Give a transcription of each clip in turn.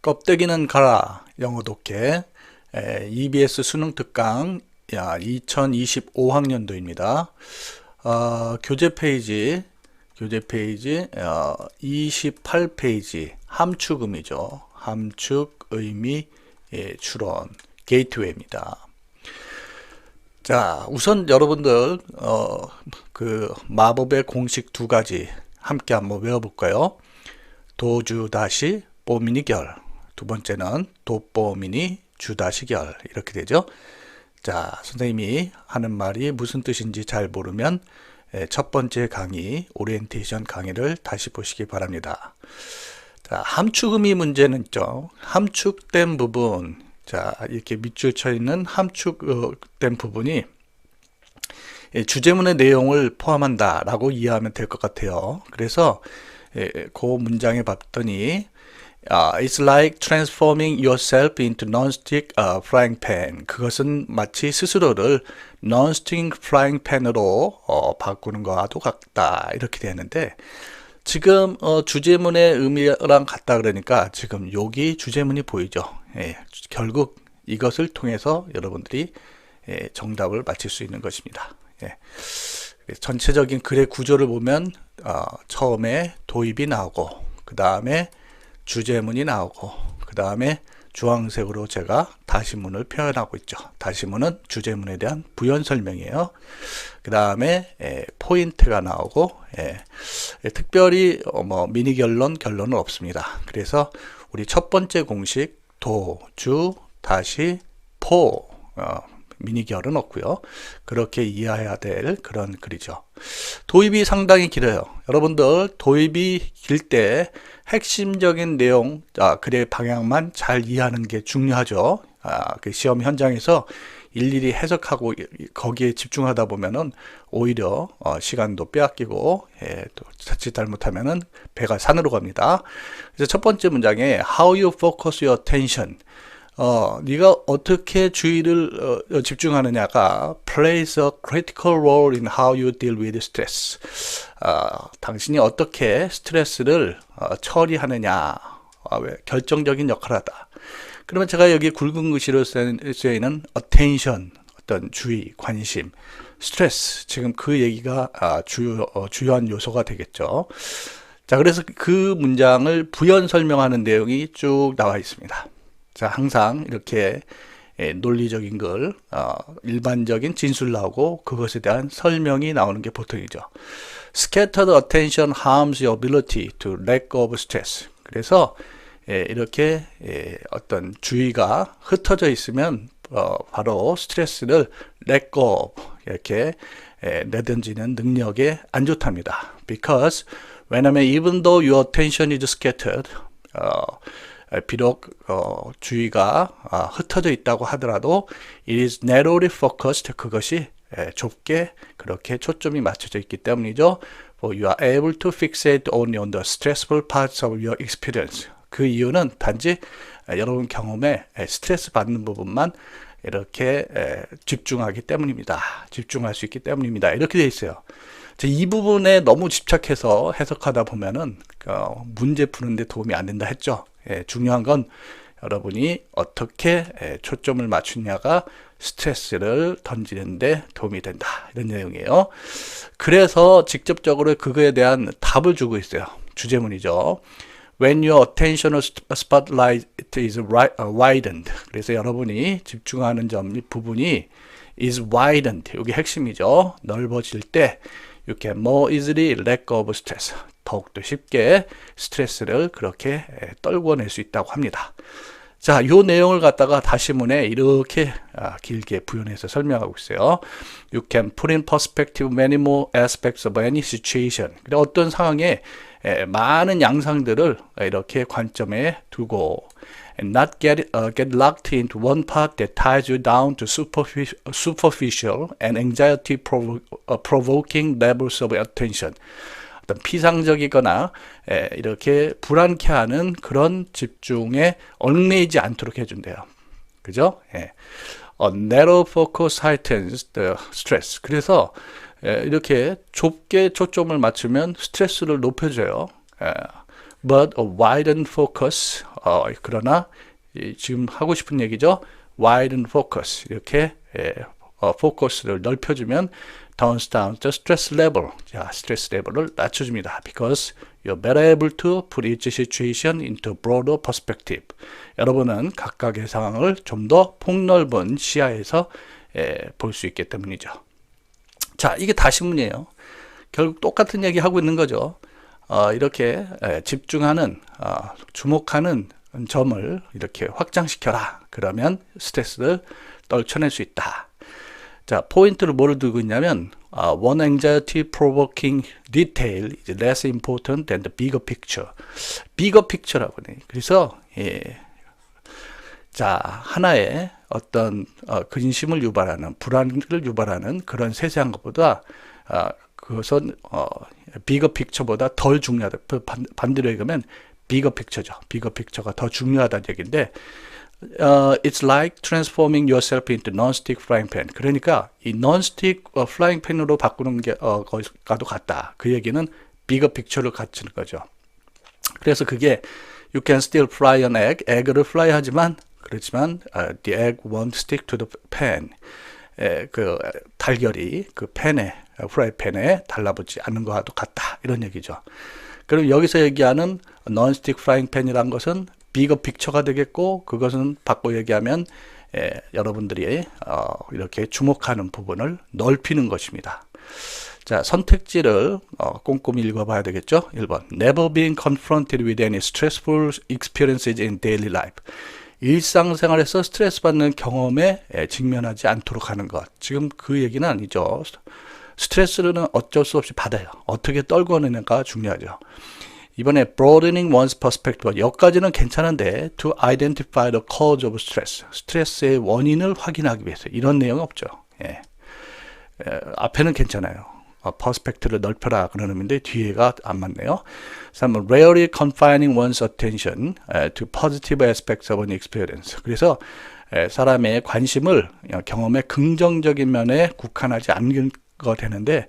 껍데기는 가라 영어 독해 EBS 수능 특강 2025학년도입니다. 교재 페이지 28페이지 함축음이죠. 함축 의미 추론 게이트웨이입니다. 자, 우선 여러분들 그 마법의 공식 두 가지 함께 한번 외워볼까요? 도주 다시 뽀미니 결, 두 번째는 도뽀미니 주다시 결, 이렇게 되죠. 자, 선생님이 하는 말이 무슨 뜻인지 잘 모르면 첫 번째 강의 오리엔테이션 강의를 다시 보시기 바랍니다. 자, 함축음이 문제는 있죠. 함축된 부분, 자, 이렇게 밑줄 쳐 있는 함축된 부분이 주제문의 내용을 포함한다 라고 이해하면 될 것 같아요. 그래서 그 문장에 봤더니 It's like transforming yourself into non-stick frying pan. 그것은 마치 스스로를 non-stick frying pan으로 바꾸는 것과도 같다, 이렇게 되는데, 지금 주제문의 의미랑 같다 그러니까 지금 여기 주제문이 보이죠. 결국 이것을 통해서 여러분들이 정답을 맞힐 수 있는 것입니다. 전체적인 글의 구조를 보면 처음에 도입이 나오고, 그 다음에 주제문이 나오고, 그 다음에 주황색으로 제가 다시문을 표현하고 있죠. 다시문은 주제문에 대한 부연 설명이에요. 그 다음에 포인트가 나오고, 특별히 미니 결론은 없습니다. 그래서 우리 첫 번째 공식 도, 주, 다시, 포, 미니 결은 없고요. 그렇게 이해해야 될 그런 글이죠. 도입이 상당히 길어요. 여러분들 도입이 길 때 핵심적인 내용, 글의 방향만 잘 이해하는 게 중요하죠. 그 시험 현장에서 일일이 해석하고 거기에 집중하다 보면은 오히려 시간도 빼앗기고, 또 자칫 잘못하면은 배가 산으로 갑니다. 그래서 첫 번째 문장에 How you focus your attention. 네가 어떻게 주의를 집중하느냐가 plays a critical role in how you deal with stress. 당신이 어떻게 스트레스를 처리하느냐, 결정적인 역할을 하다. 그러면 제가 여기 굵은 글씨로 쓰여 있는 attention, 어떤 주의, 관심, 스트레스, 지금 그 얘기가 주요한 요소가 되겠죠. 자, 그래서 그 문장을 부연 설명하는 내용이 쭉 나와 있습니다. 자, 항상 이렇게 논리적인 글, 일반적인 진술 나오고 그것에 대한 설명이 나오는 게 보통이죠. Scattered attention harms your ability to let go of stress. 그래서 이렇게 어떤 주의가 흩어져 있으면 바로 스트레스를 let go, 이렇게 내던지는 능력에 안 좋답니다. Because 왜냐면 even though your attention is scattered, 비록 주의가 흩어져 있다고 하더라도 it is narrowly focused, 그것이 좁게 그렇게 초점이 맞춰져 있기 때문이죠. You are able to fixate only on the stressful parts of your experience. 그 이유는 단지 여러분 경험에 스트레스 받는 부분만 이렇게 집중하기 때문입니다. 집중할 수 있기 때문입니다. 이렇게 되어 있어요. 이 부분에 너무 집착해서 해석하다 보면은 문제 푸는데 도움이 안 된다 했죠. 중요한 건 여러분이 어떻게 초점을 맞추냐가 스트레스를 던지는데 도움이 된다, 이런 내용이에요. 그래서 직접적으로 그거에 대한 답을 주고 있어요. 주제문이죠. When your attentional spotlight is widened. 그래서 여러분이 집중하는 부분이 is widened. 이게 핵심이죠. 넓어질 때 you can more easily let go of stress. 더욱더 쉽게 스트레스를 그렇게 떨궈낼 수 있다고 합니다. 자, 이 내용을 갖다가 다시문에 이렇게 길게 부연해서 설명하고 있어요. You can put in perspective many more aspects of any situation. 어떤 상황에 많은 양상들을 이렇게 관점에 두고 and not get locked into one part that ties you down to superficial and anxiety provoking levels of attention. 어떤 피상적이거나 이렇게 불안케하는 그런 집중에 얽매이지 않도록 해준대요. 그죠? narrow focus heightens the stress. 그래서 이렇게 좁게 초점을 맞추면 스트레스를 높여줘요. but a widened focus. 그러나 지금 하고 싶은 얘기죠. widened focus. 이렇게 포커스를 넓혀주면 turns down the stress level. 자, 스트레스 레벨을 낮춰줍니다. Because you're better able to put each situation into broader perspective. 여러분은 각각의 상황을 좀 더 폭넓은 시야에서 볼 수 있기 때문이죠. 자, 이게 다시문이에요. 결국 똑같은 얘기 하고 있는 거죠. 이렇게 집중하는, 주목하는 점을 이렇게 확장시켜라. 그러면 스트레스를 떨쳐낼 수 있다. 자, 포인트를 뭐를 두고 있냐면 one anxiety provoking detail is less important than the bigger picture. bigger picture라고 해. 그래서 자, 하나의 어떤 근심을 유발하는, 불안을 유발하는 그런 세세한 것보다 그것은 bigger picture보다 덜 중요하다. 반대로 얘기하면 bigger picture죠. bigger picture가 더 중요하다는 얘기인데 it's like transforming yourself into non-stick frying pan. 그러니까 이 non-stick frying pan으로 바꾸는 게 거기가도 같다. 그 얘기는 bigger picture를 갖추는 거죠. 그래서 그게 you can still fry an egg. 에그를 fry 하지만 그렇지만 the egg won't stick to the pan. 그 달걀이 그 팬에 프라이팬에 달라붙지 않는 것과도 같다. 이런 얘기죠. 그럼 여기서 얘기하는 non-stick frying pan이란 것은 비거 픽처가 되겠고 그것은 바꿔 얘기하면 여러분들이 이렇게 주목하는 부분을 넓히는 것입니다. 자, 선택지를 꼼꼼히 읽어봐야 되겠죠. 1번 Never being confronted with any stressful experiences in daily life. 일상생활에서 스트레스 받는 경험에 직면하지 않도록 하는 것. 지금 그 얘기는 아니죠. 스트레스는 어쩔 수 없이 받아요. 어떻게 떨궈내는가 중요하죠. 이번에 broadening one's perspective. 여기까지는 괜찮은데 to identify the cause of stress. 스트레스의 원인을 확인하기 위해서 이런 내용이 없죠. 앞에는 괜찮아요. 퍼스펙트를 넓혀라 그런 의미인데 뒤에가 안 맞네요. 3번 rarely confining one's attention to positive aspects of an experience. 그래서 사람의 관심을 경험의 긍정적인 면에 국한하지 않는 거 되는데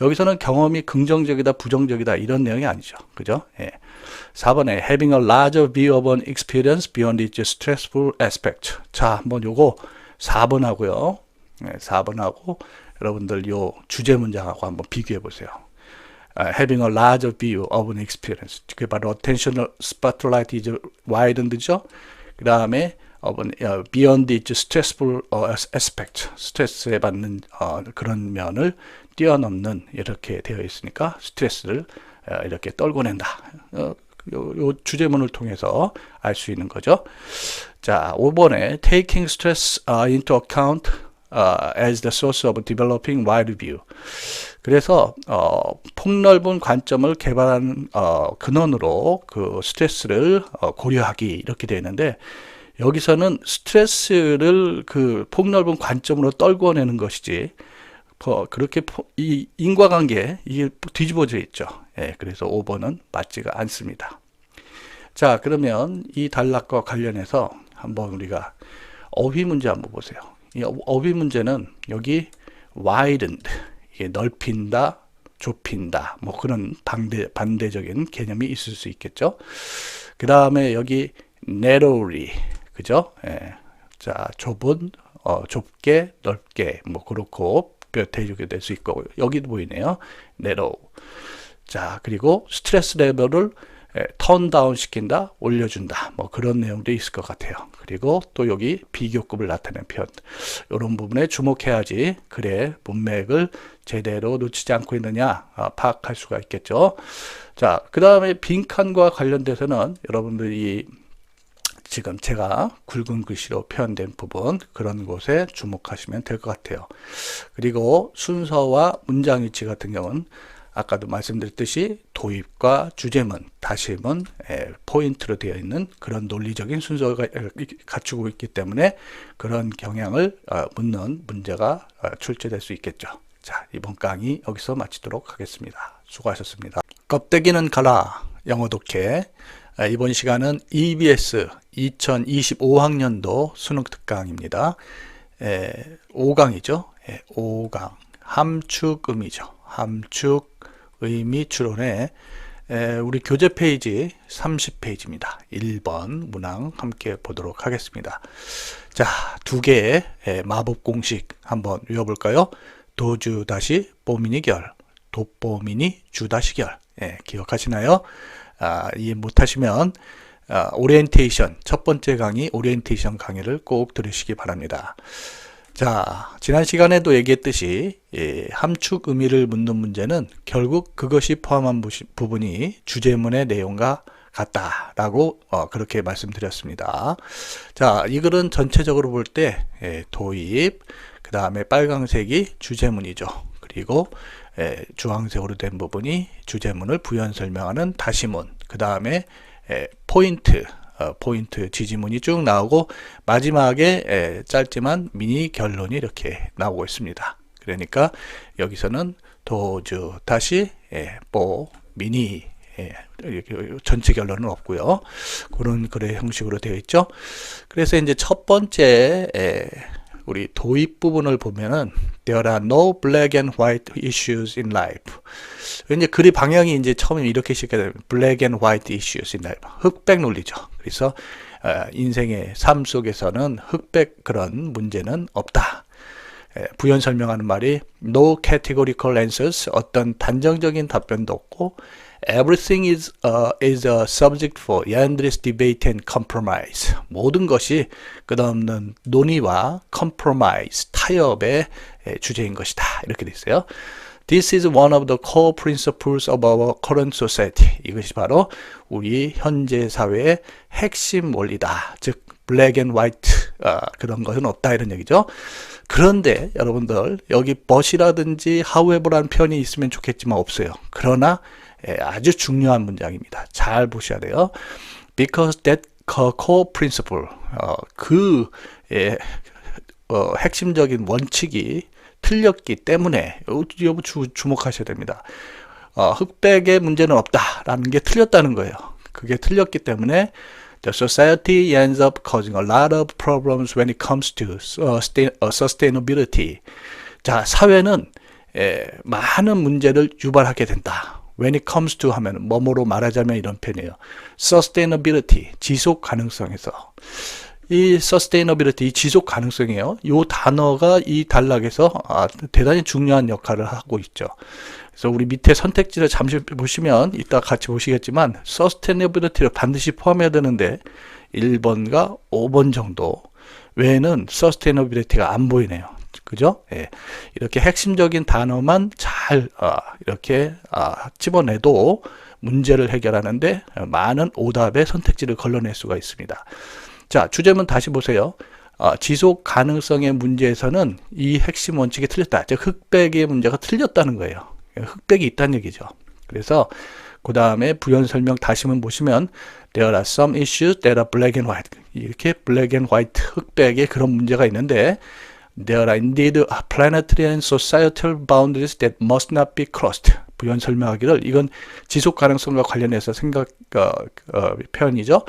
여기서는 경험이 긍정적이다 부정적이다 이런 내용이 아니죠. 그죠? 4번에 having a larger view of an experience beyond its stressful aspect. 자, 한번 요거 4번 하고요. 4번 하고 여러분들 요 주제 문장하고 한번 비교해 보세요. Having a larger view of an experience. 그게 바로 attentional spotlight is widened죠. 그 다음에 beyond its stressful aspect. 스트레스에 받는 그런 면을 뛰어넘는 이렇게 되어 있으니까 스트레스를 이렇게 떨궈낸다. 요 주제문을 통해서 알 수 있는 거죠. 자, 5번에 taking stress into account as the source of developing wide view. 그래서 폭넓은 관점을 개발하는 근원으로 그 스트레스를 고려하기 이렇게 되어 있는데 여기서는 스트레스를 그 폭넓은 관점으로 떨궈내는 것이지 그렇게 이 인과관계 이게 뒤집어져 있죠. 그래서 5번은 맞지가 않습니다. 자, 그러면 이 단락과 관련해서 한번 우리가 어휘 문제 한번 보세요. 이 어휘 문제는 여기 widened 이게 넓힌다, 좁힌다 뭐 그런 반대적인 개념이 있을 수 있겠죠. 그 다음에 여기 narrowly 그죠? 자, 좁은 좁게 넓게 뭐 그렇고 대조가 될 수 있고 여기도 보이네요. narrow. 자, 그리고 스트레스 레벨을 턴 다운 시킨다, 올려준다 뭐 그런 내용도 있을 것 같아요. 그리고 또 여기 비교급을 나타내는 표현 이런 부분에 주목해야지 그래 문맥을 제대로 놓치지 않고 있느냐 파악할 수가 있겠죠. 자, 그 다음에 빈칸과 관련돼서는 여러분들이 지금 제가 굵은 글씨로 표현된 부분 그런 곳에 주목하시면 될 것 같아요. 그리고 순서와 문장 위치 같은 경우는 아까도 말씀드렸듯이 도입과 주제문, 다시문, 포인트로 되어 있는 그런 논리적인 순서가 갖추고 있기 때문에 그런 경향을 묻는 문제가 출제될 수 있겠죠. 자, 이번 강의 여기서 마치도록 하겠습니다. 수고하셨습니다. 껍데기는 가라 영어 독해. 이번 시간은 EBS 2025학년도 수능 특강입니다. 5강이죠. 5강 함축의미죠. 함축의미 추론의 우리 교재 페이지 30페이지입니다. 1번 문항 함께 보도록 하겠습니다. 자, 두 개의 마법 공식 한번 외워볼까요? 도주 다시 뽀미니 결, 도뽀미니 주 다시 결. 기억하시나요? 이해 못하시면 오리엔테이션, 첫 번째 강의 오리엔테이션 강의를 꼭 들으시기 바랍니다. 자, 지난 시간에도 얘기했듯이 함축 의미를 묻는 문제는 결국 그것이 포함한 부분이 주제문의 내용과 같다라고 그렇게 말씀드렸습니다. 자, 이 글은 전체적으로 볼 때 도입, 그 다음에 빨강색이 주제문이죠. 그리고 주황색으로 된 부분이 주제문을 부연 설명하는 다시문, 그 다음에 포인트 지지문이 쭉 나오고 마지막에 짧지만 미니 결론이 이렇게 나오고 있습니다. 그러니까 여기서는 도주 다시 뽀 미니 전체 결론은 없고요. 그런 글의 형식으로 되어 있죠. 그래서 이제 첫 번째 우리 도입 부분을 보면은 There are no black and white issues in life. 이제 글의 방향이 이제 처음에 이렇게 시작해요. Black and white issues in life. 흑백 논리죠. 그래서 인생의 삶 속에서는 흑백 그런 문제는 없다. 부연 설명하는 말이 No categorical answers. 어떤 단정적인 답변도 없고 Everything is a subject for endless debate and compromise. 모든 것이 끝없는 논의와 compromise, 타협의 주제인 것이다. 이렇게 돼 있어요. This is one of the core principles of our current society. 이것이 바로 우리 현재 사회의 핵심 원리다. 즉, black and white 그런 것은 없다 이런 얘기죠. 그런데 여러분들 여기 but이라든지 however라는 표현이 있으면 좋겠지만 없어요. 그러나 아주 중요한 문장입니다. 잘 보셔야 돼요. Because that core principle, 핵심적인 원칙이 틀렸기 때문에 여부 주목하셔야 됩니다. 흑백의 문제는 없다라는 게 틀렸다는 거예요. 그게 틀렸기 때문에 The society ends up causing a lot of problems when it comes to sustainability. 자, 사회는 많은 문제를 유발하게 된다. When it comes to 하면 뭐뭐로 말하자면 이런 표현이에요. Sustainability, 지속 가능성에서. 이 sustainability, 지속 가능성이에요. 이 단어가 이 단락에서 대단히 중요한 역할을 하고 있죠. 그래서 우리 밑에 선택지를 잠시 보시면 이따 같이 보시겠지만 sustainability를 반드시 포함해야 되는데 1번과 5번 정도 외에는 sustainability가 안 보이네요. 그죠? 이렇게 핵심적인 단어만 잘 이렇게 집어내도 문제를 해결하는데 많은 오답의 선택지를 걸러낼 수가 있습니다. 자, 주제문 다시 보세요. 지속 가능성의 문제에서는 이 핵심 원칙이 틀렸다. 즉, 흑백의 문제가 틀렸다는 거예요. 흑백이 있다는 얘기죠. 그래서 그 다음에 부연 설명 다시문 보시면 There are some issues that are black and white. 이렇게 black and white, 흑백의 그런 문제가 있는데 There are indeed planetary and societal boundaries that must not be crossed. 부연 설명하기를 이건 지속 가능성과 관련해서 표현이죠.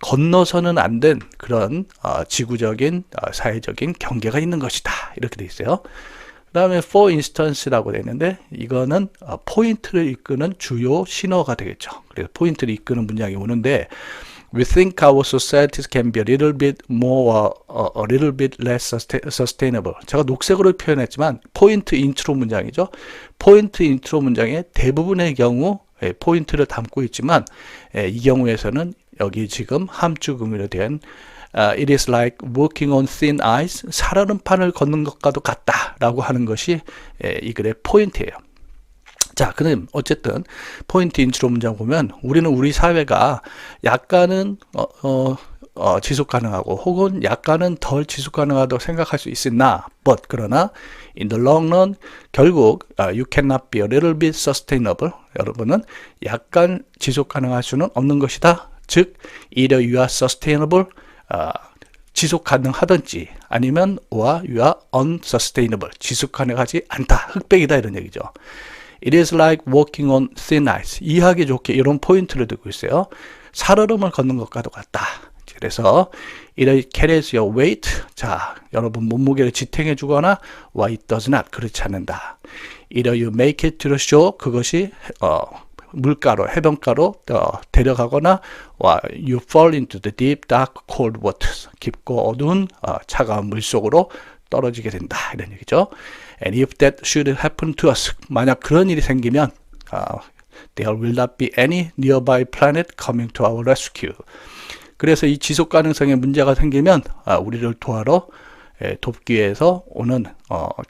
건너서는 안 된 그런 지구적인 사회적인 경계가 있는 것이다. 이렇게 돼 있어요. 그 다음에 for instance라고 되어 있는데 이거는 포인트를 이끄는 주요 신호가 되겠죠. 그래서 포인트를 이끄는 문장이 오는데 We think our societies can be a little bit more, a little bit less sustainable. 제가 녹색으로 표현했지만 포인트 인트로 문장이죠. 포인트 인트로 문장의 대부분의 경우 포인트를 담고 있지만 이 경우에서는 여기 지금 함축 의미로 된 It is like walking on thin ice. 살얼음판을 걷는 것과도 같다라고 하는 것이 이 글의 포인트예요. 자, 그럼 어쨌든 포인트 인트로 문장 보면 우리는 우리 사회가 약간은 지속 가능하고 혹은 약간은 덜 지속 가능하다고 생각할 수 있으나 but 그러나 in the long run 결국 you cannot be a little bit sustainable. 여러분은 약간 지속 가능할 수는 없는 것이다. 즉 either you are sustainable 지속 가능하든지 아니면 or you are unsustainable 지속 가능하지 않다. 흑백이다 이런 얘기죠. It is like walking on thin ice. 이해하기 좋게 이런 포인트를 두고 있어요. 살얼음을 걷는 것과도 같다. 그래서 it carries your weight. 자, 여러분 몸무게를 지탱해 주거나 or it does not. 그렇지 않는다. Either you make it to the shore. 그것이 물가로, 해변가로 데려가거나 you fall into the deep, dark, cold waters. 깊고 어두운 차가운 물 속으로 떨어지게 된다. 이런 얘기죠. And if that should happen to us, 만약 그런 일이 생기면 there will not be any nearby planet coming to our rescue. 그래서 이 지속 가능성에 문제가 생기면 우리를 도와러 돕기 위해서 오는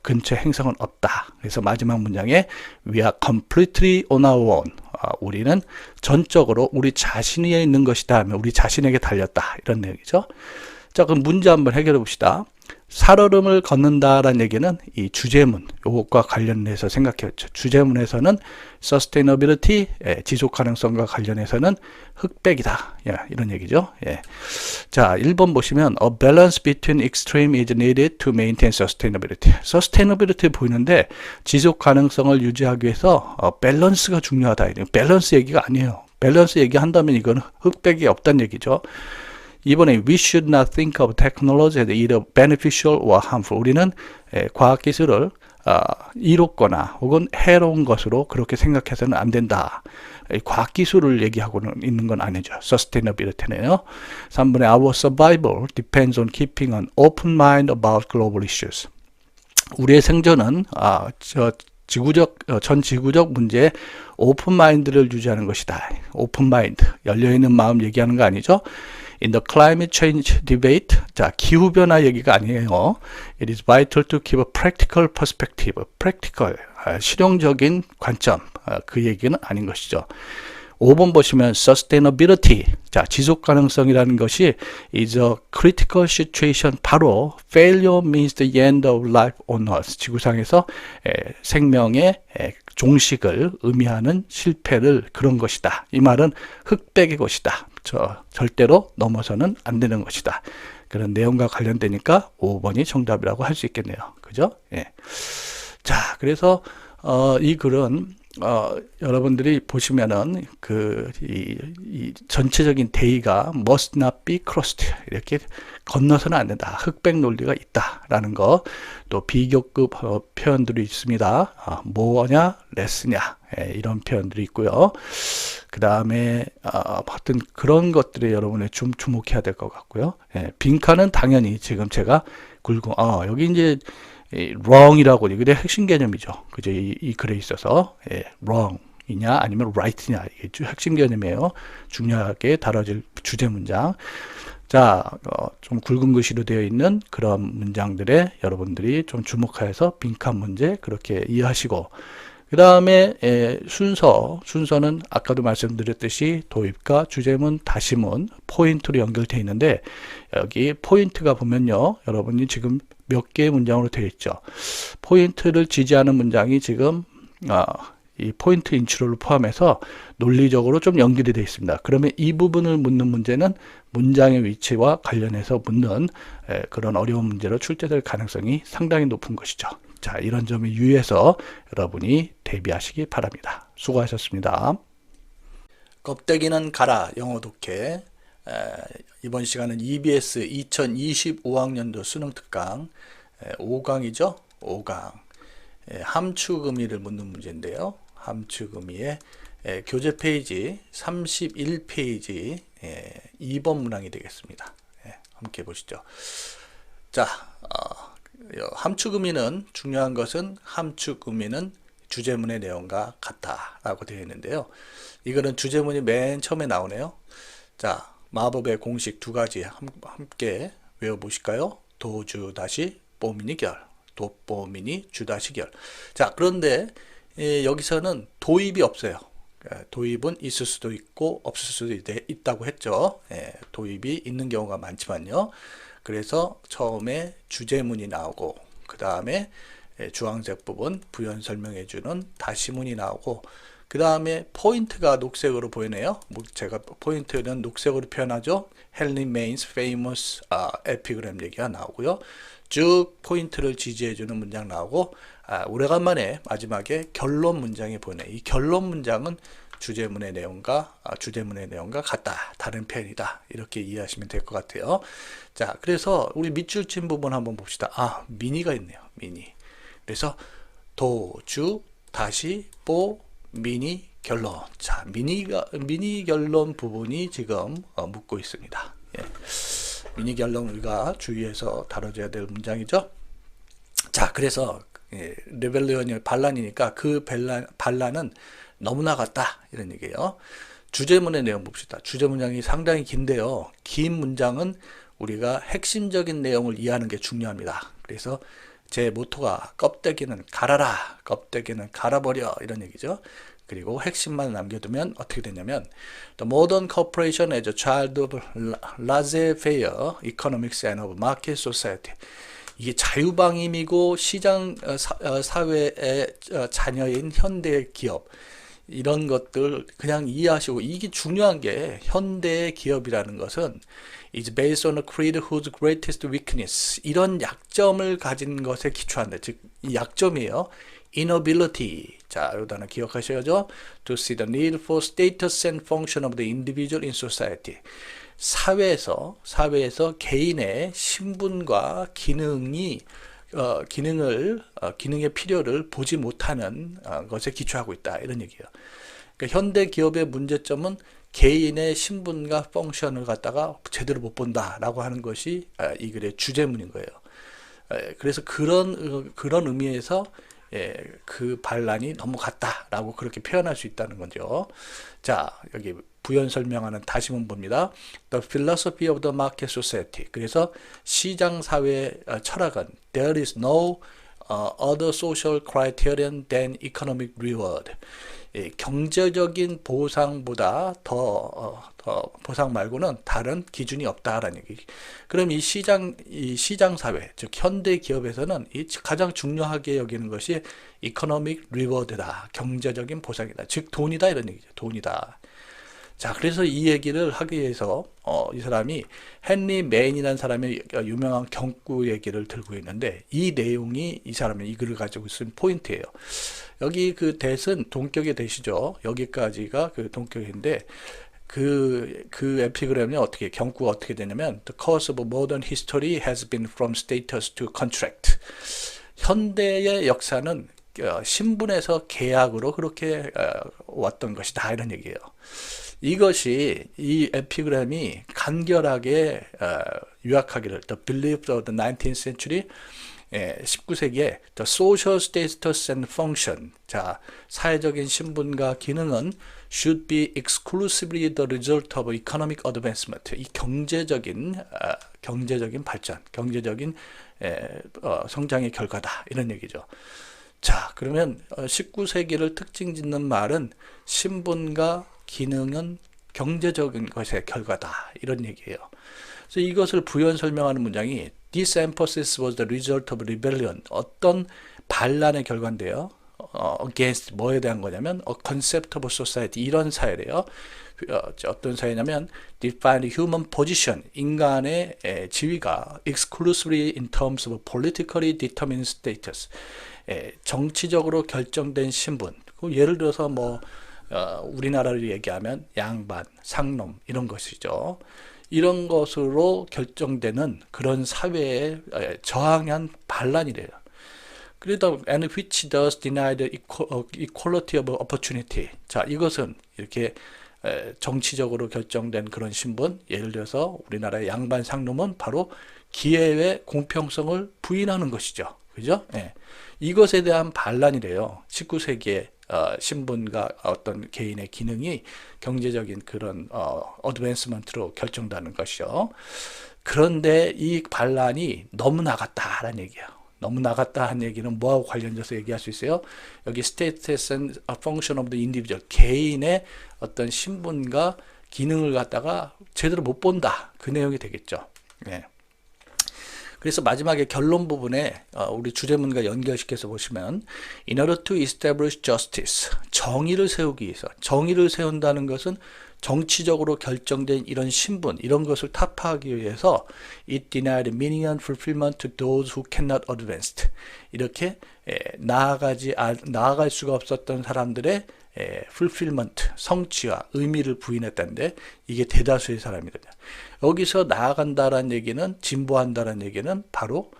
근처 행성은 없다. 그래서 마지막 문장에 we are completely on our own. 우리는 전적으로 우리 자신이 있는 것이다 하면 우리 자신에게 달렸다. 이런 얘기죠. 자, 그럼 문제 한번 해결해 봅시다. 살얼음을 걷는다라는 얘기는 이 주제문 요것과 관련해서 생각해봤죠. 주제문에서는 sustainability, 지속 가능성과 관련해서는 흑백이다. 이런 얘기죠. 자, 1번 보시면 a balance between extreme is needed to maintain sustainability. sustainability 보이는데 지속 가능성을 유지하기 위해서 밸런스가 중요하다. 밸런스 얘기가 아니에요. 밸런스 얘기한다면 이거는 흑백이 없다는 얘기죠. 이번에 we should not think of technology as either beneficial or harmful. 우리는 과학기술을 이롭거나 혹은 해로운 것으로 그렇게 생각해서는 안 된다. 과학기술을 얘기하고는 있는 건 아니죠. sustainability는요. 3번에 our survival depends on keeping an open mind about global issues. 우리의 생존은 전 지구적 문제에 오픈 마인드를 유지하는 것이다. 오픈 마인드, 열려있는 마음 얘기하는 거 아니죠? In the climate change debate, 자, 기후변화 얘기가 아니에요. It is vital to keep a practical perspective. practical, 실용적인 관점, 그 얘기는 아닌 것이죠. 5번 보시면 sustainability, 자, 지속 가능성이라는 것이 is a critical situation. 바로 failure means the end of life on earth. 지구상에서 생명의 종식을 의미하는 실패를 그런 것이다. 이 말은 흑백의 것이다. 절대로 넘어서는 안 되는 것이다. 그런 내용과 관련되니까 5번이 정답이라고 할 수 있겠네요. 그죠? 자, 그래서 이 글은 여러분들이 보시면은 이 전체적인 대의가 must not be crossed, 이렇게 건너서는 안 된다. 흑백 논리가 있다라는 거. 또 비교급 표현들이 있습니다. 뭐냐, 레스냐, 이런 표현들이 있고요. 그 다음에 하여튼 그런 것들에 여러분이 좀 주목해야 될 것 같고요. 빈칸은 당연히 지금 제가 여기 이제 wrong이라고 이게 핵심 개념이죠. 그죠? 이 글에 있어서 wrong이냐 아니면 right냐 이게 핵심 개념이에요. 중요하게 다뤄질 주제 문장. 자, 좀 굵은 글씨로 되어 있는 그런 문장들에 여러분들이 좀 주목해서 빈칸 문제 그렇게 이해하시고, 그 다음에 순서는 아까도 말씀드렸듯이 도입과 주제문, 다시문, 포인트로 연결되어 있는데, 여기 포인트가 보면요, 여러분이 지금 몇 개의 문장으로 되어 있죠. 포인트를 지지하는 문장이 지금 이 포인트 인트로를 포함해서 논리적으로 좀 연결이 되어 있습니다. 그러면 이 부분을 묻는 문제는 문장의 위치와 관련해서 묻는 그런 어려운 문제로 출제될 가능성이 상당히 높은 것이죠. 자, 이런 점에 유의해서 여러분이 대비하시기 바랍니다. 수고하셨습니다. 껍데기는 가라 영어 독해. 이번 시간은 EBS 2025학년도 수능 특강 5강이죠. 5강 함축의미를 묻는 문제인데요. 함축의미의 교재 페이지 31페이지 2번 문항이 되겠습니다. 함께 보시죠. 자, 함축의미는 중요한 것은 함축의미는 주제문의 내용과 같다라고 되어 있는데요. 이거는 주제문이 맨 처음에 나오네요. 자, 마법의 공식 두 가지 함께 외워보실까요? 도주 다시 뽀미니 결, 도뽀미니 주다시 결. 자, 그런데 여기서는 도입이 없어요. 도입은 있을 수도 있고 없을 수도 있다고 했죠. 도입이 있는 경우가 많지만요. 그래서 처음에 주제문이 나오고 그 다음에 주황색 부분 부연 설명해주는 다시문이 나오고 그 다음에 포인트가 녹색으로 보이네요. 제가 포인트는 녹색으로 표현하죠. 헬린 메인스 페이머스 에피그램 얘기가 나오고요. 쭉 포인트를 지지해주는 문장 나오고 오래간만에 마지막에 결론 문장이 보이네요. 이 결론 문장은 주제문의 내용과 같다. 다른 표현이다. 이렇게 이해하시면 될 것 같아요. 자, 그래서 우리 밑줄 친 부분 한번 봅시다. 미니가 있네요. 미니. 그래서 도주 다시 뽀 미니 결론. 자, 미니 결론 부분이 지금 묻고 있습니다. 예. 미니 결론 우리가 주의해서 다뤄줘야 될 문장이죠. 자, 그래서 레벨리언이 반란이니까 그 반란은 너무나 같다 이런 얘기예요. 주제문의 내용 봅시다. 주제 문장이 상당히 긴데요. 긴 문장은 우리가 핵심적인 내용을 이해하는 게 중요합니다. 그래서 제 모토가 껍데기는 갈아라, 껍데기는 갈아버려 이런 얘기죠. 그리고 핵심만 남겨두면 어떻게 되냐면 The modern corporation as a child of laissez-faire economics and of market society. 이게 자유방임이고 시장 사회의 자녀인 현대 기업 이런 것들 그냥 이해하시고 이게 중요한 게 현대 기업이라는 것은 is based on a creed whose greatest weakness 이런 약점을 가진 것에 기초한다. 즉 이 약점이에요. inability. 자, 이 단어 기억하셔야죠. To see the need for status and function of the individual in society. 사회에서 개인의 신분과 기능의 필요를 보지 못하는 것에 기초하고 있다 이런 얘기예요. 그러니까 현대 기업의 문제점은 개인의 신분과 펑션을 갖다가 제대로 못 본다라고 하는 것이 이 글의 주제문인 거예요. 그래서 그런 의미에서 그 반란이 너무 같다라고 그렇게 표현할 수 있다는 거죠. 자, 여기 부연 설명하는 다시문 봅니다. The philosophy of the market society. 그래서 시장 사회 철학은 there is no other social criterion than economic reward. 경제적인 보상보다 더 보상 말고는 다른 기준이 없다라는 얘기. 그럼 이 시장 사회, 즉 현대 기업에서는 이 가장 중요하게 여기는 것이 economic reward다, 경제적인 보상이다, 즉 돈이다 이런 얘기죠. 돈이다. 자, 그래서 이 얘기를 하기 위해서 이 사람이 헨리 메인이라는 사람의 유명한 경구 얘기를 들고 있는데 이 내용이 이 사람의 이 글을 가지고 있는 포인트예요. 여기 그 대은 동격의 대시죠. 여기까지가 그 동격인데 그 에피그램이 경구가 어떻게 되냐면 The course of modern history has been from status to contract. 현대의 역사는 신분에서 계약으로 그렇게 왔던 것이다 이런 얘기예요. 이것이 이 에피그램이 간결하게 요약하기를 The beliefs of the 19th century 19세기에 The social status and function, 자, 사회적인 신분과 기능은 should be exclusively the result of economic advancement. 이 경제적인 발전, 경제적인 성장의 결과다 이런 얘기죠. 자, 그러면 19세기를 특징 짓는 말은 신분과 기능은 경제적인 것의 결과다 이런 얘기예요. 그래서 이것을 부연 설명하는 문장이 This emphasis was the result of rebellion. 어떤 반란의 결과인데요. against 뭐에 대한 거냐면 a concept of society 이런 사회래요. 어떤 사회냐면 define human position 인간의 지위가 exclusively in terms of politically determined status. 정치적으로 결정된 신분. 예를 들어서 우리나라를 얘기하면 양반, 상놈 이런 것이죠. 이런 것으로 결정되는 그런 사회에 저항한 반란이래요. 그래도 and which does deny the equality of opportunity. 자, 이것은 이렇게 정치적으로 결정된 그런 신분, 예를 들어서 우리나라의 양반 상놈은 바로 기회의 공평성을 부인하는 것이죠. 그죠? 이것에 대한 반란이래요. 19세기에 신분과 어떤 개인의 기능이 경제적인 그런 어드밴스먼트로 결정되는 것이요. 그런데 이 반란이 너무 나갔다라는 얘기예요. 너무 나갔다 한 얘기는 뭐하고 관련돼서 얘기할 수 있어요? 여기 status and function of the individual, 개인의 어떤 신분과 기능을 갖다가 제대로 못 본다. 그 내용이 되겠죠. 그래서 마지막에 결론 부분에 우리 주제문과 연결시켜서 보시면 In order to establish justice, 정의를 세우기 위해서, 정의를 세운다는 것은 정치적으로 결정된 이런 신분, 이런 것을 타파하기 위해서 It denied meaning and fulfillment to those who cannot advance. 이렇게 나아갈 수가 없었던 사람들의 fulfillment, 성취와 의미를 부인했다는데 이게 대다수의 사람이거든요. 여기서 나아간다라는 얘기는, 진보한다라는 얘기는 바로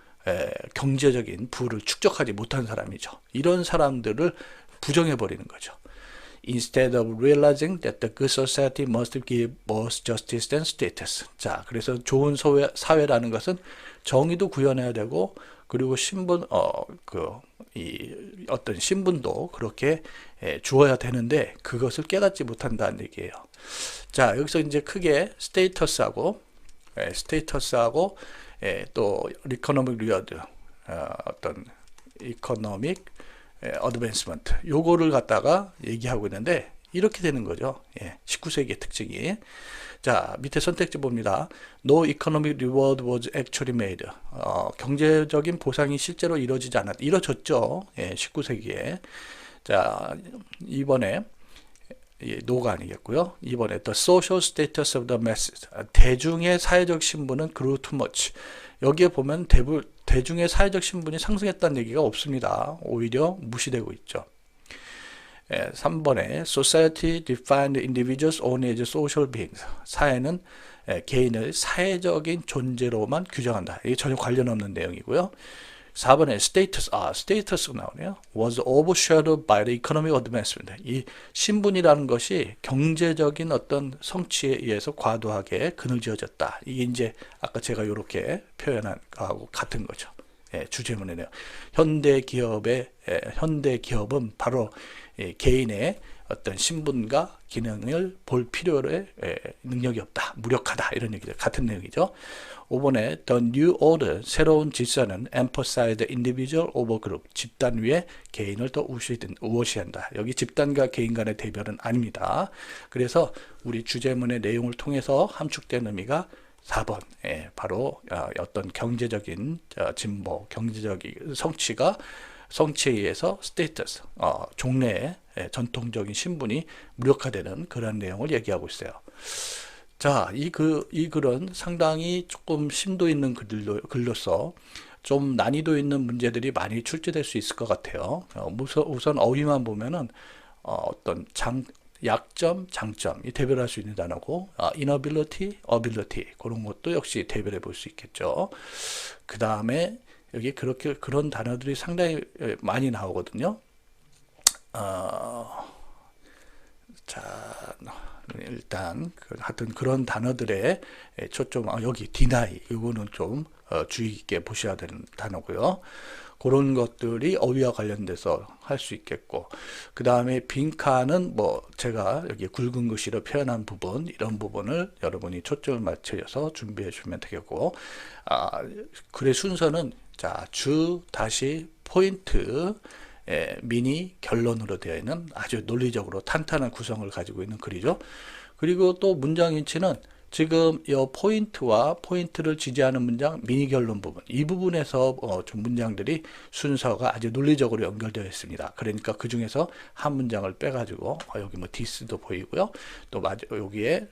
경제적인 부를 축적하지 못한 사람이죠. 이런 사람들을 부정해버리는 거죠. instead of realizing that the good society must give both justice and status. 자, 그래서 좋은 사회라는 것은 정의도 구현해야 되고, 그리고 어떤 신분도 그렇게 주어야 되는데, 그것을 깨닫지 못한다는 얘기예요. 자, 여기서 이제 크게 스테이터스하고 또 이코노믹 리워드, 어떤 이코노믹 어드밴스먼트, 요거를 갖다가 얘기하고 있는데, 이렇게 되는 거죠. 19세기의 특징이. 자, 밑에 선택지 봅니다. No economic reward was actually made. 경제적인 보상이 실제로 이루어졌죠. 19세기에. 자, 이번에 노가 아니겠고요. 이번에 the social status of the masses. 대중의 사회적 신분은 grew too much. 여기에 보면 대중의 사회적 신분이 상승했다는 얘기가 없습니다. 오히려 무시되고 있죠. 3번에 society defined individuals only as social beings. 사회는 개인을 사회적인 존재로만 규정한다. 이게 전혀 관련 없는 내용이고요. 4번에 스테이터스가 나오네요. was overshadowed by the economic advancement. 이 신분이라는 것이 경제적인 어떤 성취에 의해서 과도하게 그늘지어졌다. 이게 이제 아까 제가 이렇게 표현한 거하고 같은 거죠. 주제문이네요. 현대 기업은 바로 개인의 어떤 신분과 기능을 볼 필요의 능력이 없다, 무력하다, 이런 얘기죠. 같은 내용이죠. 5번에 The New Order, 새로운 질서는 emphasize the individual over group, 집단 위에 개인을 더 우월시한다. 여기 집단과 개인 간의 대별은 아닙니다. 그래서 우리 주제문의 내용을 통해서 함축된 의미가 4번, 바로 어떤 경제적인 진보, 경제적인 성취에 의해서 스테이터스, 종래의 전통적인 신분이 무력화되는 그런 내용을 얘기하고 있어요. 자, 이 글은 상당히 조금 심도 있는 글로서 좀 난이도 있는 문제들이 많이 출제될 수 있을 것 같아요. 우선 어휘만 보면은 어떤 약점, 장점이 대별할 수 있는 단어고, inability, ability, 그런 것도 역시 대별해 볼 수 있겠죠. 그 다음에 여기 그런 단어들이 상당히 많이 나오거든요. 자, 일단 하여튼 그런 단어들의 초점, 여기 deny, 이거는 좀 주의 깊게 보셔야 되는 단어고요. 그런 것들이 어휘와 관련돼서 할 수 있겠고, 그 다음에 빈칸은 제가 여기 굵은 글씨로 표현한 부분, 이런 부분을 여러분이 초점을 맞춰서 준비해 주면 되겠고, 글의 순서는 다시 포인트, 미니, 결론으로 되어 있는 아주 논리적으로 탄탄한 구성을 가지고 있는 글이죠. 그리고 또 문장 인치는 지금 이 포인트와 포인트를 지지하는 문장, 미니 결론 부분, 이 부분에서 좀 문장들이 순서가 아주 논리적으로 연결되어 있습니다. 그러니까 그 중에서 한 문장을 빼가지고 여기 디스도 보이고요. 또 여기에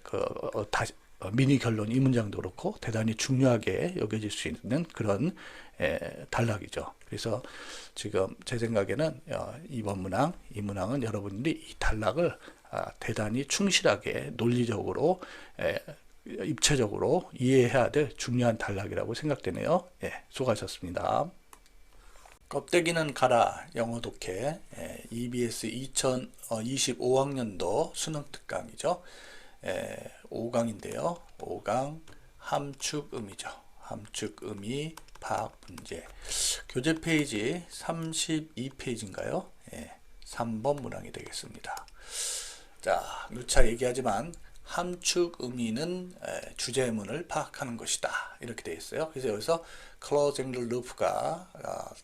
미니 결론 이 문장도 그렇고 대단히 중요하게 여겨질 수 있는 그런 단락이죠. 그래서 지금 제 생각에는 이번 문항, 이 문항은 여러분들이 이 단락을 대단히 충실하게 논리적으로 입체적으로 이해해야 될 중요한 단락이라고 생각되네요. 수고하셨습니다. 껍데기는 가라 영어 독해 EBS 2025학년도 수능 특강이죠. 5강인데요. 5강 함축음이죠. 함축음이 파악 문제. 교재 페이지 32페이지인가요? 3번 문항이 되겠습니다. 자, 누차 얘기하지만 함축 의미는 주제문을 파악하는 것이다, 이렇게 되어 있어요. 그래서 여기서 closing the loop가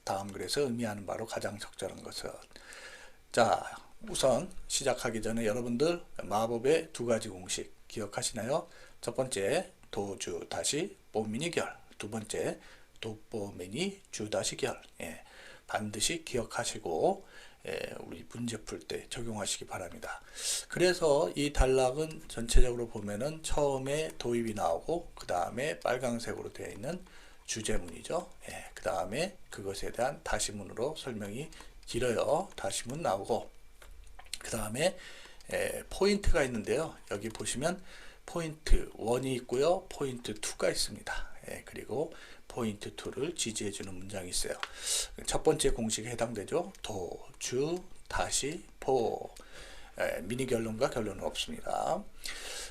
다음 글에서 의미하는 바로 가장 적절한 것은, 자, 우선 시작하기 전에 여러분들 마법의 두 가지 공식 기억하시나요? 첫 번째 도주 다시 뽀미니 결, 두 번째 도뽀미니 주 다시 결. 반드시 기억하시고 우리 문제 풀 때 적용하시기 바랍니다. 그래서 이 단락은 전체적으로 보면은 처음에 도입이 나오고 그 다음에 빨강색으로 되어 있는 주제문이죠. 그 다음에 그것에 대한 다시문으로 설명이 길어요. 다시문 나오고 그 다음에 포인트가 있는데요. 여기 보시면 포인트 1이 있고요. 포인트 2가 있습니다. 그리고 포인트 2를 지지해주는 문장이 있어요. 첫 번째 공식에 해당되죠. 도, 주, 다시, 포. 미니 결론과 결론은 없습니다.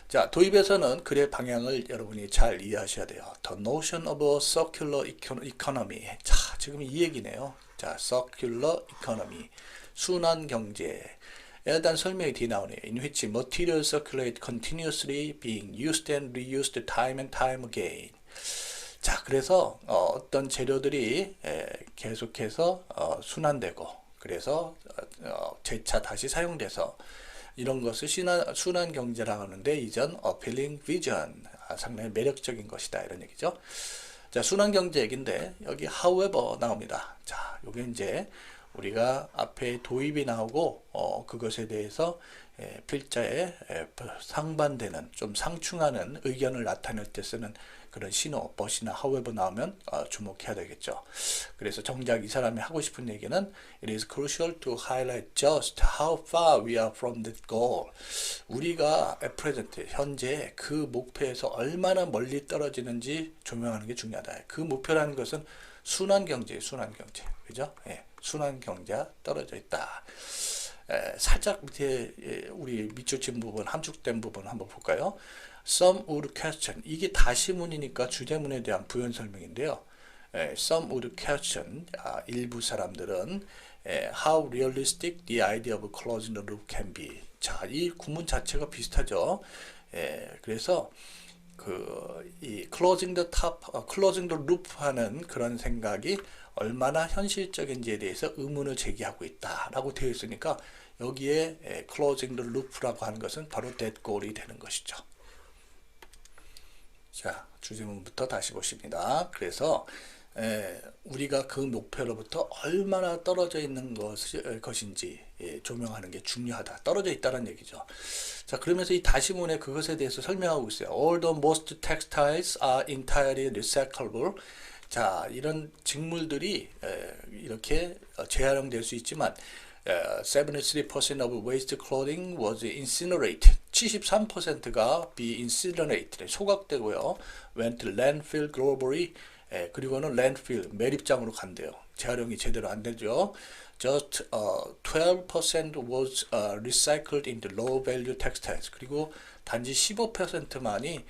자, 도입에서는 글의 방향을 여러분이 잘 이해하셔야 돼요. The notion of a circular economy. 자, 지금 이 얘기네요. 자, circular economy. 순환 경제에 대한 설명이 뒤에 나오네요. In which materials circulate continuously being used and reused time and time again. 자, 그래서 어떤 재료들이 계속해서 순환되고 그래서 재차 다시 사용돼서 이런 것을 순환 경제라고 하는데 이전 appealing vision, 상당히 매력적인 것이다 이런 얘기죠. 자, 순환 경제 얘기인데 여기 however 나옵니다. 자, 요게 이제 우리가 앞에 도입이 나오고 그것에 대해서 필자에 상반되는 좀 상충하는 의견을 나타낼 때 쓰는 그런 신호, but이나 however 나오면 주목해야 되겠죠. 그래서 정작 이 사람이 하고 싶은 얘기는 It is crucial to highlight just how far we are from that goal. 우리가 at present, 현재 그 목표에서 얼마나 멀리 떨어지는지 조명하는 게 중요하다. 그 목표라는 것은 순환 경제, 그죠? 예, 순환 경제가 떨어져 있다. 살짝 밑에 우리 밑줄 친 부분, 함축된 부분 한번 볼까요? Some would question. 이게 다시문이니까 주제문에 대한 부연 설명인데요. Some would question. 일부 사람들은 how realistic the idea of closing the loop can be. 자, 이 구문 자체가 비슷하죠. 그래서 이 closing the loop 하는 그런 생각이 얼마나 현실적인지에 대해서 의문을 제기하고 있다라고 되어 있으니까 여기에 closing the loop라고 하는 것은 바로 that goal이 되는 것이죠. 자, 주제문부터 다시 보십니다. 그래서 우리가 그 목표로부터 얼마나 떨어져 있는 것인지 조명하는 게 중요하다. 떨어져 있다는 얘기죠. 자, 그러면서 이 다시문에 그것에 대해서 설명하고 있어요. Although most textiles are entirely recyclable. 자, 이런 직물들이 이렇게 재활용될 수 있지만 73% of waste clothing was incinerated. 73%가 be incinerated, 소각되고요. went to landfill globally. 그리고는 landfill, 매립장으로 간대요. 재활용이 제대로 안 되죠. Just 12% was recycled into low value textiles. 그리고 단지 15%만이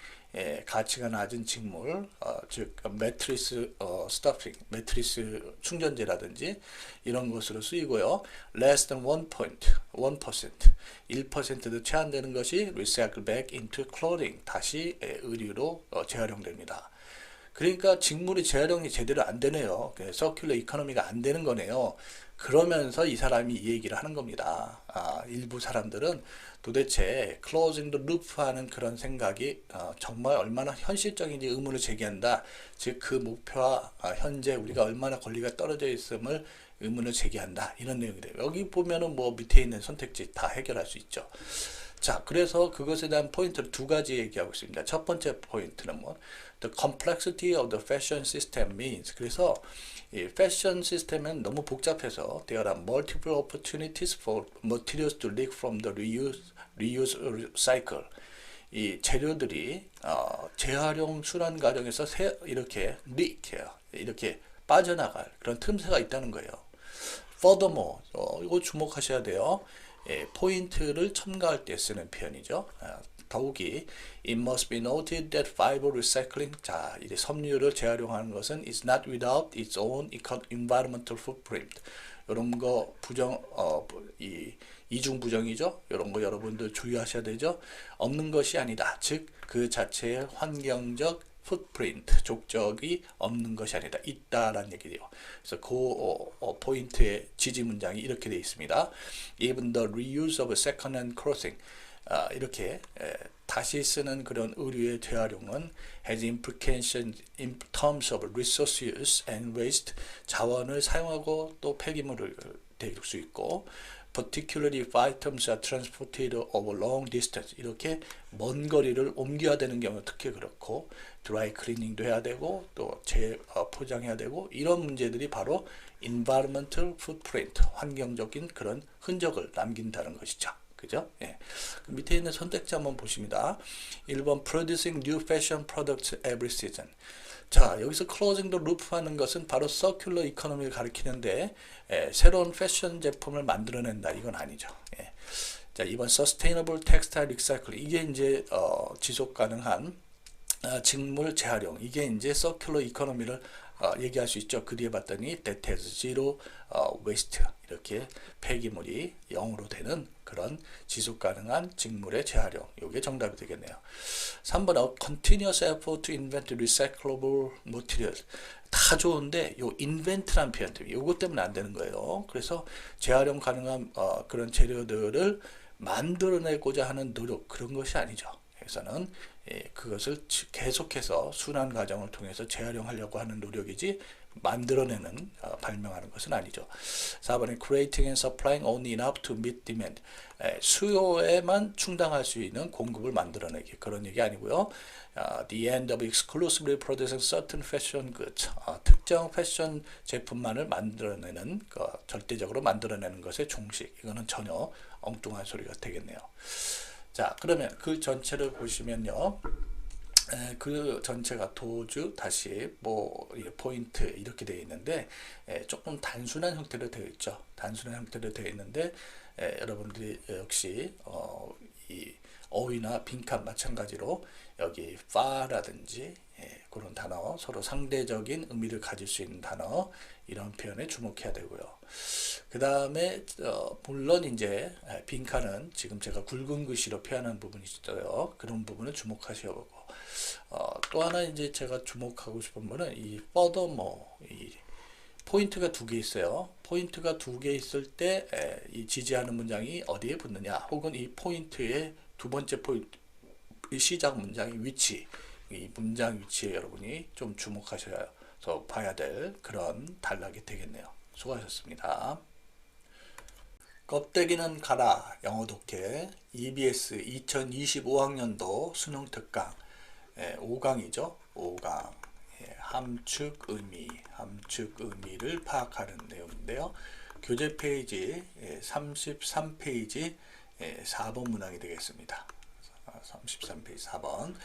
가치가 낮은 직물, 즉 매트리스 스터핑, 매트리스 충전재라든지 이런 것으로 쓰이고요. Less than 1%도 채 안 되는 것이 recycled back into clothing, 다시 의류로 재활용됩니다. 그러니까 직물이 재활용이 제대로 안 되네요. 서큘러 이코노미가 안 되는 거네요. 그러면서 이 사람이 이 얘기를 하는 겁니다. 일부 사람들은 도대체 closing the loop 하는 그런 생각이 정말 얼마나 현실적인지 의문을 제기한다. 즉 그 목표와 현재 우리가 얼마나 거리가 떨어져 있음을 의문을 제기한다. 이런 내용이 돼요. 여기 보면은 뭐 밑에 있는 선택지 다 해결할 수 있죠. 자, 그래서 그것에 대한 포인트를 두 가지 얘기하고 있습니다. 첫 번째 포인트는 뭐 The complexity of the fashion system means. 그래서 이 패션 시스템은 너무 복잡해서 there are multiple opportunities for materials to leak from the reuse cycle. 이 재료들이 재활용 순환 과정에서 이렇게 leak해요. 이렇게 빠져나갈 그런 틈새가 있다는 거예요. Furthermore, 이거 주목하셔야 돼요. 포인트를 첨가할 때 쓰는 표현이죠. 더욱이 it must be noted that fiber recycling, 자, 이제 섬유를 재활용하는 것은 is not without its own environmental footprint. 이런 거 이중 부정이죠. 이런 거 여러분들 주의하셔야 되죠. 없는 것이 아니다. 즉 그 자체의 환경적 풋프린트, 족적이 없는 것이 아니다. 있다라는 얘기예요. 그래서 그 포인트의 지지 문장이 이렇게 되어 있습니다. Even the reuse of second-hand clothing, 이렇게 다시 쓰는 그런 의류의 재활용은 has implications in terms of resource use and waste, 자원을 사용하고 또 폐기물을 될 수 있고, particularly if items are transported over long distance, 이렇게 먼 거리를 옮겨야 되는 경우 특히 그렇고, 드라이 클리닝도 해야 되고 또 재포장해야 되고, 이런 문제들이 바로 environmental footprint, 환경적인 그런 흔적을 남긴다는 것이죠. 그죠? 예. 밑에 있는 선택지 한번 보십니다. 1번 producing new fashion products every season. 자, 여기서 closing the loop 하는 것은 바로 circular economy를 가리키는데 새로운 패션 제품을 만들어낸다, 이건 아니죠. 예. 자, 이번 Sustainable Textile Recycling 이게 이제 지속 가능한 직물 재활용 이게 이제 서큘러 이코노미를 얘기할 수 있죠. 그 뒤에 봤더니 that has zero waste 이렇게 폐기물이 0으로 되는 그런 지속 가능한 직물의 재활용. 이게 정답이 되겠네요. 3번 A continuous effort to invent recyclable materials. 다 좋은데 요 invent란 표현 때문에 요것 때문에 안 되는 거예요. 그래서 재활용 가능한 그런 재료들을 만들어내고자 하는 노력 그런 것이 아니죠. 그래서는 그것을 계속해서 순환 과정을 통해서 재활용하려고 하는 노력이지 만들어내는 발명하는 것은 아니죠. 4번에 creating and supplying only enough to meet demand. 수요에만 충당할 수 있는 공급을 만들어내기 그런 얘기 아니고요. The end of exclusively producing certain fashion goods. 특정 패션 제품만을 만들어내는 절대적으로 만들어내는 것의 종식. 이거는 전혀 엉뚱한 소리가 되겠네요. 자, 그러면 그 전체를 보시면요. 그 전체가 도주 다시 뭐 포인트 이렇게 되어 있는데 조금 단순한 형태로 되어 있죠. 단순한 형태로 되어 있는데 여러분들이 역시 이 어휘나 빈칸 마찬가지로 여기 far라든지 그런 단어 서로 상대적인 의미를 가질 수 있는 단어 이런 표현에 주목해야 되고요. 그 다음에 물론 이제 빈칸은 지금 제가 굵은 글씨로 표현한 부분이 있어요. 그런 부분을 주목하셔야 하고 또 하나 이제 제가 주목하고 싶은 거는 이 furthermore 이 포인트가 두 개 있어요. 포인트가 두 개 있을 때 이 지지하는 문장이 어디에 붙느냐 혹은 이 포인트의 두 번째 포인트 시작 문장의 위치 이 문장 위치에 여러분이 좀 주목하셔서 봐야 될 그런 단락이 되겠네요. 수고하셨습니다. 껍데기는 가라 영어 독해 EBS 2025학년도 수능 특강 5강이죠. 5강 함축 의미를 파악하는 내용인데요. 교재 페이지 33페이지 4번 문항이 되겠습니다. 33페이지 4번.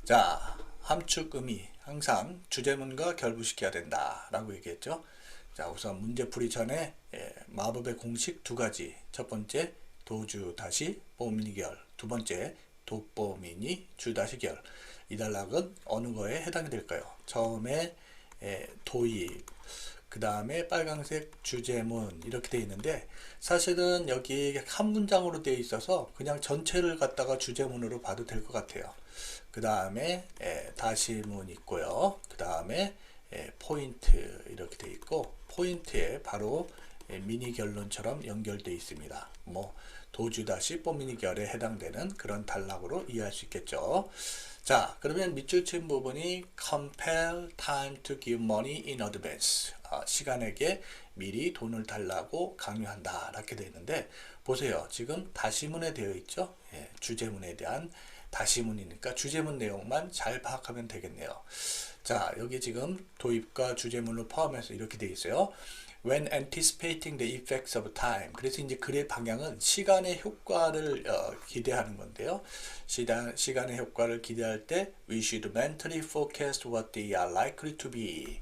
자, 함축 의미 항상 주제문과 결부시켜야 된다 라고 얘기했죠. 자, 우선 문제 풀이 전에 마법의 공식 두 가지. 첫 번째 도주 다시 뽀미니 결, 두 번째 도뽀미니 주 다시 결. 이 단락은 어느 거에 해당이 될까요? 처음에 도입, 그 다음에 빨간색 주제문 이렇게 되어 있는데 사실은 여기 한 문장으로 되어 있어서 그냥 전체를 갖다가 주제문으로 봐도 될 것 같아요. 그 다음에 다시문 있고요. 그 다음에 포인트 이렇게 되어 있고 포인트에 바로 미니 결론처럼 연결되어 있습니다. 뭐 도주 다시 뽀미니 결에 해당되는 그런 단락으로 이해할 수 있겠죠. 자, 그러면 밑줄 친 부분이 compel time to give money in advance. 시간에게 미리 돈을 달라고 강요한다. 이렇게 되어 있는데 보세요. 지금 다시문에 되어 있죠. 주제문에 대한 다시문이니까 주제문 내용만 잘 파악하면 되겠네요. 자, 여기 지금 도입과 주제문을 포함해서 이렇게 되어 있어요. When anticipating the effects of time. 그래서 이제 글의 방향은 시간의 효과를 기대하는 건데요. 시간의 효과를 기대할 때 we should mentally forecast what they are likely to be.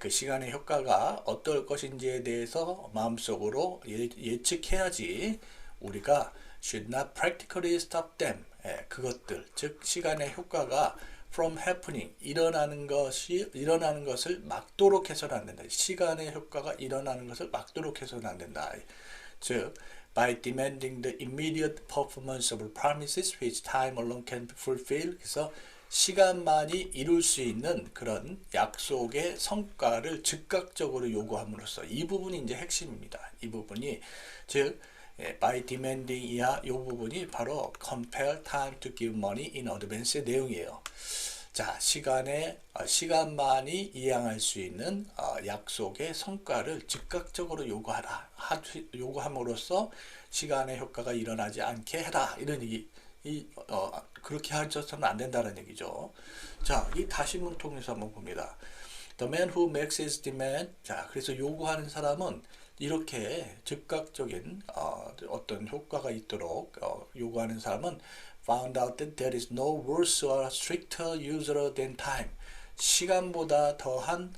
그 시간의 효과가 어떨 것인지에 대해서 마음속으로 예측해야지 우리가 should not practically stop them. 그것들, 즉 시간의 효과가 from happening 일어나는 것을 막도록 해서는 안 된다. 시간의 효과가 일어나는 것을 막도록 해서는 안 된다. 즉 by demanding the immediate performance of promises which time alone can fulfill. 그래서 시간만이 이룰 수 있는 그런 약속의 성과를 즉각적으로 요구함으로써 이 부분이 이제 핵심입니다. 이 부분이 즉 by demanding 이하 이 부분이 바로 compel time to give money in advance의 내용이에요. 자, 시간만이 이행할 수 있는 약속의 성과를 즉각적으로 요구함으로써 시간의 효과가 일어나지 않게 해라. 이런 얘기, 그렇게 하셔서는 안 된다는 얘기죠. 자, 이 다시문 통해서 한번 봅니다. The man who makes his demand. 자, 그래서 요구하는 사람은 이렇게 즉각적인 어떤 효과가 있도록 요구하는 사람은 found out that there is no worse or stricter user than time. 시간보다 더한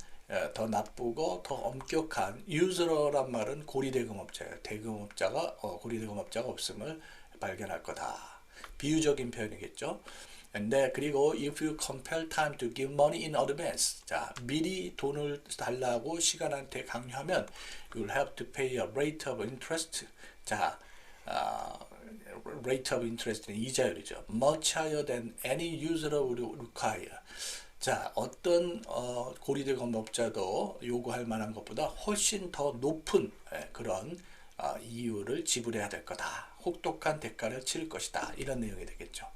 더 나쁘고 더 엄격한 user란 말은 고리대금업자예요. 대금업자가 고리대금업자가 없음을 발견할 거다. 비유적인 표현이겠죠. 근데 그리고 if you compel time to give money in advance, 자 미리 돈을 달라고 시간한테 강요하면 you'll have to pay a rate of interest. 자 rate of interest는 이자율이죠. much higher than any user would require. 자, 어떤 고리대금업자도 요구할 만한 것보다 훨씬 더 높은 그런 이유를 지불해야 될 거다. 혹독한 대가를 치를 것이다. 이런 내용이 되겠죠.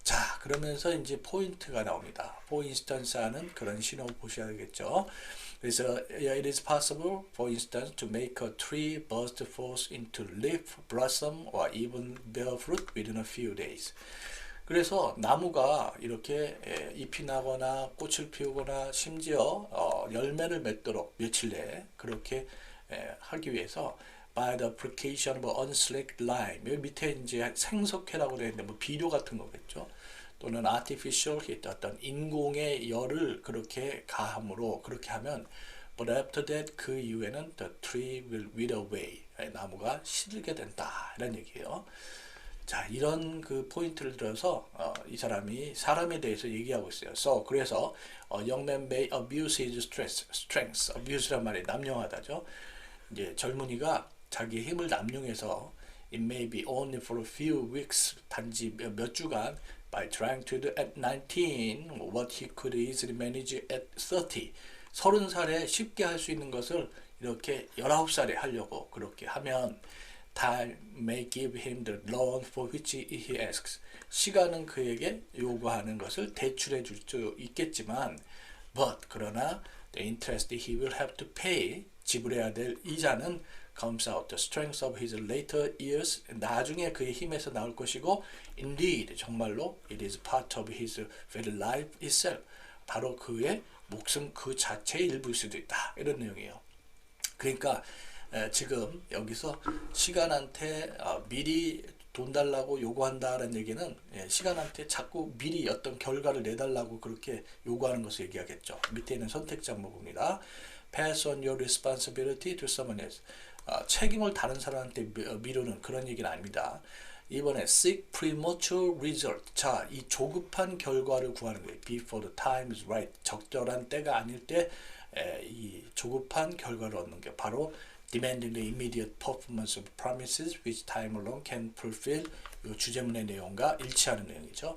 자, 그러면서 이제 포인트가 나옵니다. for instance 하는 그런 신호 보셔야 되겠죠. 그래서 it is possible, for instance, to make a tree burst forth into leaf, blossom, or even bear fruit within a few days. 그래서 나무가 이렇게 잎이 나거나 꽃을 피우거나 심지어 열매를 맺도록 며칠 내에 그렇게 하기 위해서 by the application of unslicked lime, 여기 밑에 이제 생석회라고 되어 있는데 뭐 비료 같은 거겠죠. 또는 artificial heat, 어떤 인공의 열을 그렇게 가함으로 그렇게 하면 but after that 그 이후에는 the tree will wither away, 나무가 시들게 된다 이런 얘기예요. 자, 이런 그 포인트를 들어서 이 사람이 사람에 대해서 얘기하고 있어요. So, 그래서 young man may abuse his strength. abuse란 말이 남용하다죠. 이제 젊은이가 자기의 힘을 남용해서 it may be only for a few weeks, 단지 몇 주간 by trying to do at 19 what he could easily manage at 30. 30살에 쉽게 할 수 있는 것을 이렇게 19살에 하려고 그렇게 하면 time may give him the loan for which he asks. 시간은 그에게 요구하는 것을 대출해 줄 수 있겠지만 but 그러나 the interest he will have to pay, 지불해야 될 이자는 comes out the strength of his later years, 나중에 그의 힘에서 나올 것이고 indeed 정말로 it is part of his very life itself, 바로 그의 목숨 그 자체의 일부일 수도 있다. 이런 내용이에요. 그러니까 지금 여기서 시간한테 미리 돈 달라고 요구한다라는 얘기는 시간한테 자꾸 미리 어떤 결과를 내달라고 그렇게 요구하는 것을 얘기하겠죠. 밑에 있는 선택지 한번 봅니다. Pass on your responsibility to someone else. 책임을 다른 사람한테 미루는 그런 얘기는 아닙니다. 이번에 seek premature result. 자, 이 조급한 결과를 구하는 거예요. Before the time is right. 적절한 때가 아닐 때 이 조급한 결과를 얻는 게 바로 demanding the immediate performance of promises which time alone can fulfill. 이 주제문의 내용과 일치하는 내용이죠.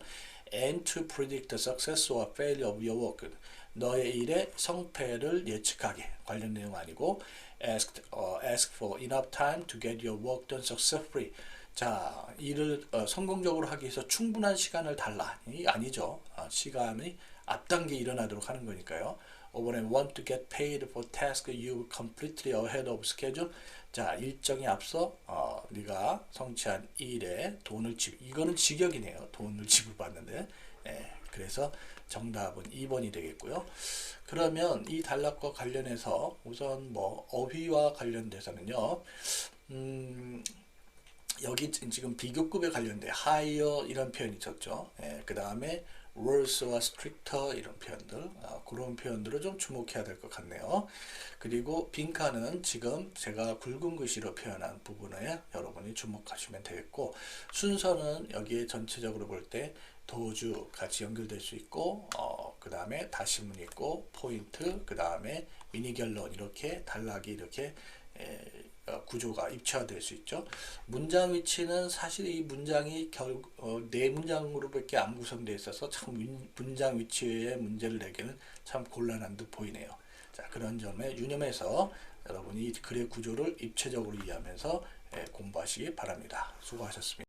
And to predict the success or failure of your work. 너의 일의 성패를 예측하게 관련 내용 아니고 ask for enough time to get your work done successfully. 자, 일을 성공적으로 하기 위해서 충분한 시간을 달라. 아니죠. 시간이 앞당겨 일어나도록 하는 거니까요. 이번에 want to get paid for task you completely ahead of schedule. 자, 일정에 앞서 네가 성취한 일에 돈을 이거는 직역이네요. 돈을 지불받는데. 그래서 정답은 2번이 되겠고요. 그러면 이 단락과 관련해서 우선 뭐 어휘와 관련돼서는요. 여기 지금 비교급에 관련된 higher 이런 표현이 있었죠. 그 다음에 worse와 stricter 이런 표현들, 그런 표현들을 좀 주목해야 될 것 같네요. 그리고 빈칸은 지금 제가 굵은 글씨로 표현한 부분에 여러분이 주목하시면 되겠고, 순서는 여기에 전체적으로 볼 때 도주 같이 연결될 수 있고, 그 다음에 다시문 있고, 포인트, 그 다음에 미니 결론 이렇게 단락이 이렇게 구조가 입체화될 수 있죠. 문장 위치는 사실 이 문장이 네 문장으로밖에 안 구성되어 있어서 참 문장 위치에 문제를 내기는 참 곤란한 듯 보이네요. 자, 그런 점에 유념해서 여러분이 글의 구조를 입체적으로 이해하면서 공부하시기 바랍니다. 수고하셨습니다.